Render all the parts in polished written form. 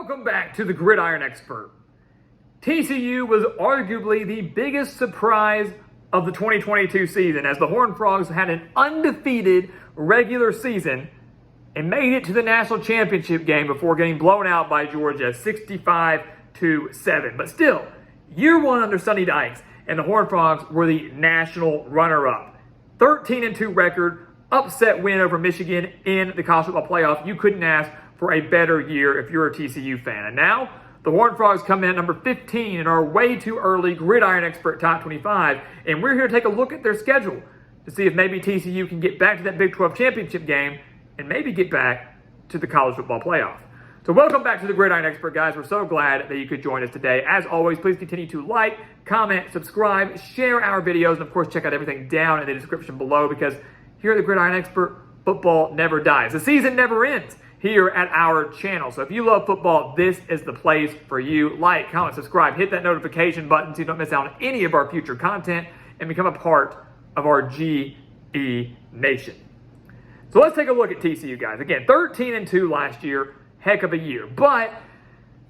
Welcome back to the Gridiron Expert. TCU was arguably the biggest surprise of the 2022 season as the Horned Frogs had an undefeated regular season and made it to the national championship game before getting blown out by Georgia 65-7. But still, year one under Sonny Dykes, and the Horned Frogs were the national runner-up. 13-2 record, upset win over Michigan in the college football playoff. You couldn't ask for a better year if you're a TCU fan. And now, the Horned Frogs come in at number 15 in our way too early Gridiron Expert Top 25, and we're here to take a look at their schedule to see if maybe TCU can get back to that Big 12 championship game and maybe get back to the college football playoff. So welcome back to the Gridiron Expert, guys. We're so glad that you could join us today. As always, please continue to like, comment, subscribe, share our videos, and of course, check out everything down in the description below because here at the Gridiron Expert, football never dies. The season never ends here at our channel. So if you love football, this is the place for you. Like, comment, subscribe, hit that notification button so you don't miss out on any of our future content and become a part of our GE Nation. So let's take a look at TCU, guys. Again, 13-2 last year, heck of a year. But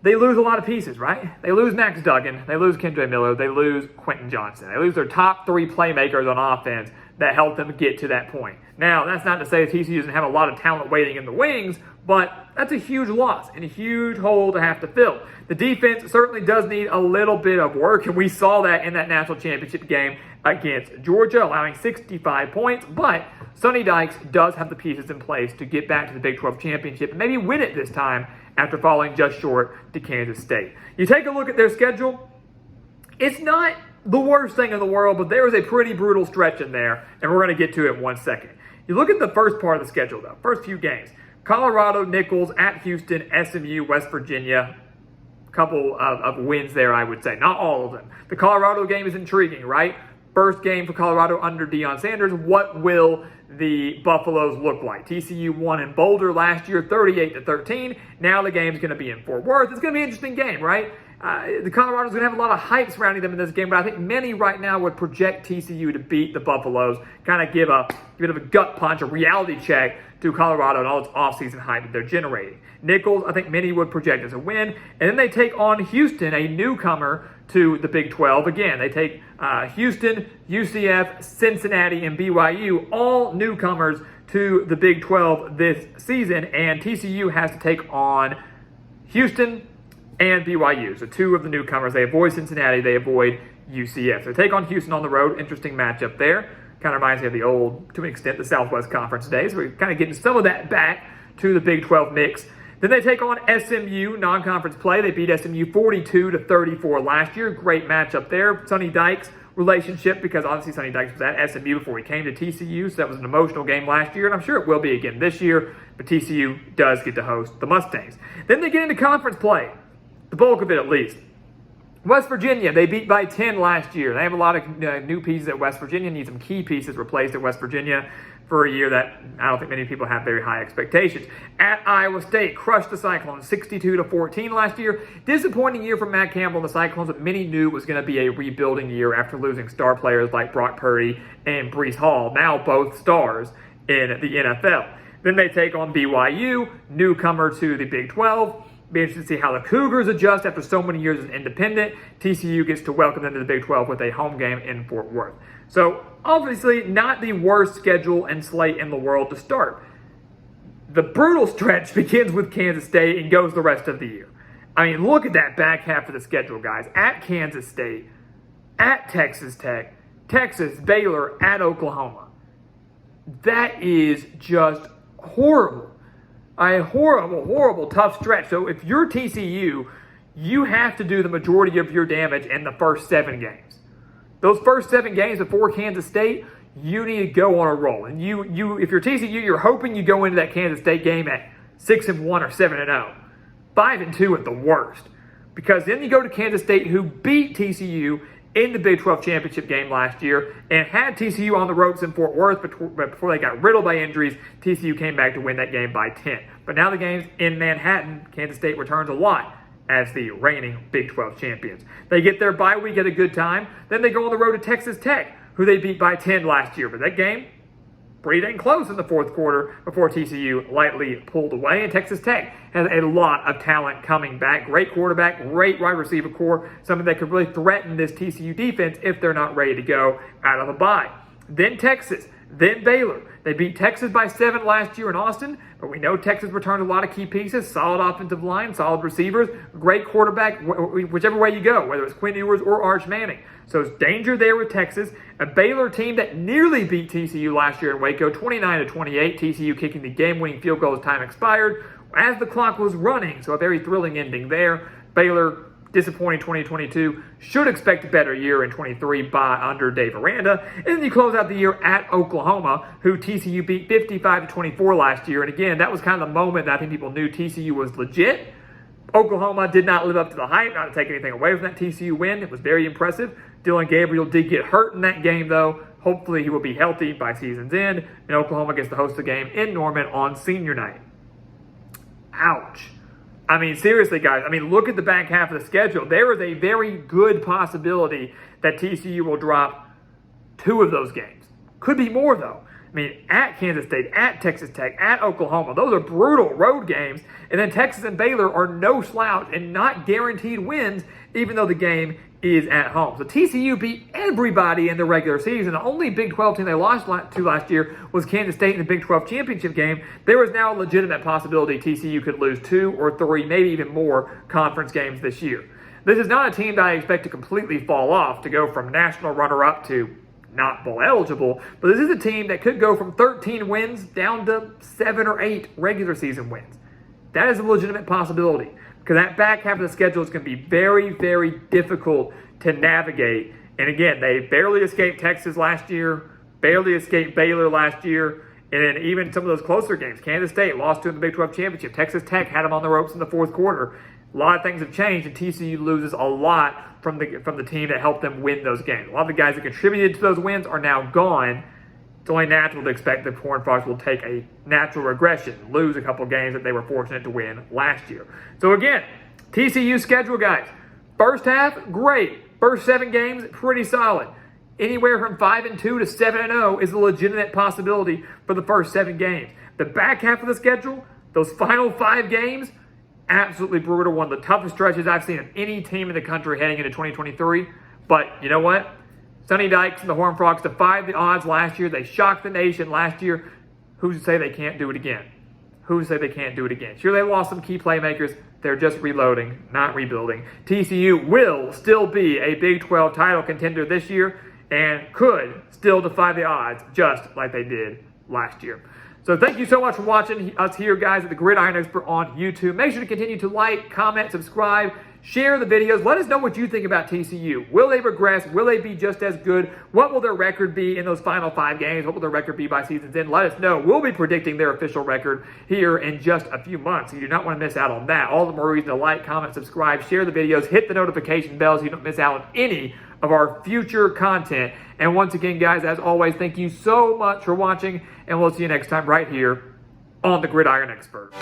they lose a lot of pieces, right? They lose Max Duggan, they lose Kendre Miller, they lose Quentin Johnston. They lose their top three playmakers on offense that helped them get to that point. Now, that's not to say TCU doesn't have a lot of talent waiting in the wings, but that's a huge loss and a huge hole to have to fill. The defense certainly does need a little bit of work, and we saw that in that national championship game against Georgia, allowing 65 points, but Sonny Dykes does have the pieces in place to get back to the Big 12 championship and maybe win it this time after falling just short to Kansas State. You take a look at their schedule, it's not the worst thing in the world, but there is a pretty brutal stretch in there, and we're going to get to it in 1 second. You look at the first part of the schedule, though, first few games. Colorado, Nicholls, at Houston, SMU, West Virginia. A couple of wins there, I would say. Not all of them. The Colorado game is intriguing, right? First game for Colorado under Deion Sanders. What will the Buffaloes look like? TCU won in Boulder last year, 38-13. Now the game's going to be in Fort Worth. It's going to be an interesting game, right? The Colorado's going to have a lot of hype surrounding them in this game, but I think many right now would project TCU to beat the Buffaloes, kind of give a bit of a gut punch, a reality check to Colorado and all its offseason hype that they're generating. Nicholls, I think many would project as a win, and then they take on Houston, a newcomer to the Big 12. Again, they take Houston, UCF, Cincinnati, and BYU, all newcomers to the Big 12 this season, and TCU has to take on Houston and BYU. So two of the newcomers. They avoid Cincinnati, they avoid UCF. So they take on Houston on the road. Interesting matchup there. Kind of reminds me of the old, to an extent, the Southwest Conference days. We're kind of getting some of that back to the Big 12 mix. Then they take on SMU, non-conference play. They beat SMU 42-34 last year. Great matchup there. Sonny Dykes relationship, because obviously Sonny Dykes was at SMU before he came to TCU, so that was an emotional game last year, and I'm sure it will be again this year, but TCU does get to host the Mustangs. Then they get into conference play. The bulk of it, at least. West Virginia, they beat by 10 last year. They have a lot of new pieces at West Virginia, need some key pieces replaced at West Virginia for a year that I don't think many people have very high expectations. At Iowa State, crushed the Cyclones 62-14 last year. Disappointing year for Matt Campbell and the Cyclones, but many knew it was going to be a rebuilding year after losing star players like Brock Purdy and Breece Hall, now both stars in the NFL. Then they take on BYU, newcomer to the Big 12. Be interested to see how the Cougars adjust after so many years as an independent. TCU gets to welcome them to the Big 12 with a home game in Fort Worth. So, obviously, not the worst schedule and slate in the world to start. The brutal stretch begins with Kansas State and goes the rest of the year. I mean, look at that back half of the schedule, guys. At Kansas State, at Texas Tech, Texas, Baylor, at Oklahoma. That is just horrible. A horrible, horrible, tough stretch. So if you're TCU, you have to do the majority of your damage in the first 7 games. Those first 7 games before Kansas State, you need to go on a roll. And if you're TCU, you're hoping you go into that Kansas State game at 6-1 or 7-0, 5-2 at the worst. Because then you go to Kansas State, who beat TCU in the Big 12 championship game last year and had TCU on the ropes in Fort Worth, but before they got riddled by injuries, TCU came back to win that game by 10. But now the game's in Manhattan. Kansas State returns a lot as the reigning Big 12 champions. They get their bye week at a good time. Then they go on the road to Texas Tech, who they beat by 10 last year. But that game, pretty dang close in the fourth quarter before TCU lightly pulled away. And Texas Tech has a lot of talent coming back. Great quarterback, great wide receiver core, something that could really threaten this TCU defense if they're not ready to go out of a bye. Then Texas, then Baylor. They beat Texas by 7 last year in Austin, but we know Texas returned a lot of key pieces, solid offensive line, solid receivers, great quarterback, whichever way you go, whether it's Quinn Ewers or Arch Manning. So it's danger there with Texas. A Baylor team that nearly beat TCU last year in Waco, 29-28, TCU kicking the game-winning field goal as time expired as the clock was running. So a very thrilling ending there. Baylor, disappointing 2022, should expect a better year in 23 under Dave Aranda. And then you close out the year at Oklahoma, who TCU beat 55-24 last year. And again, that was kind of the moment that I think people knew TCU was legit. Oklahoma did not live up to the hype, not to take anything away from that TCU win. It was very impressive. Dylan Gabriel did get hurt in that game, though. Hopefully he will be healthy by season's end. And Oklahoma gets to host the game in Norman on senior night. Ouch. I mean, seriously, guys, look at the back half of the schedule. There is a very good possibility that TCU will drop 2 of those games. Could be more, though. At Kansas State, at Texas Tech, at Oklahoma. Those are brutal road games. And then Texas and Baylor are no slouch and not guaranteed wins, even though the game is at home. So TCU beat everybody in the regular season. The only Big 12 team they lost to last year was Kansas State in the Big 12 championship game. There is now a legitimate possibility TCU could lose 2 or 3, maybe even more conference games this year. This is not a team that I expect to completely fall off, to go from national runner-up to not bowl eligible, but this is a team that could go from 13 wins down to 7 or 8 regular season wins. That is a legitimate possibility, because that back half of the schedule is going to be very, very difficult to navigate. And again, they barely escaped Texas last year, barely escaped Baylor last year, and then even some of those closer games. Kansas State lost to in the Big 12 championship. Texas Tech had them on the ropes in the fourth quarter. A lot of things have changed, and TCU loses a lot from the team that helped them win those games. A lot of the guys that contributed to those wins are now gone. It's only natural to expect the Horned Frogs will take a natural regression, lose a couple games that they were fortunate to win last year. So again, TCU schedule, guys. First half, great. First 7 games, pretty solid. Anywhere from 5-2 to 7-0 is a legitimate possibility for the first 7 games. The back half of the schedule, those final 5 games, absolutely brutal. One of the toughest stretches I've seen of any team in the country heading into 2023. But you know what? Sonny Dykes and the Horned Frogs defied the odds last year. They shocked the nation last year. Who's to say they can't do it again? Who's to say they can't do it again? Sure, they lost some key playmakers. They're just reloading, not rebuilding. TCU will still be a Big 12 title contender this year and could still defy the odds just like they did last year. So thank you so much for watching us here, guys, at the Gridiron Expert on YouTube. Make sure to continue to like, comment, subscribe, share the videos. Let us know what you think about TCU. Will they regress? Will they be just as good? What will their record be in those final 5 games? What will their record be by season's end? Let us know. We'll be predicting their official record here in just a few months. You do not want to miss out on that. All the more reason to like, comment, subscribe, share the videos, hit the notification bell so you don't miss out on any of our future content. And once again, guys, as always, thank you so much for watching, and we'll see you next time right here on the Gridiron Expert.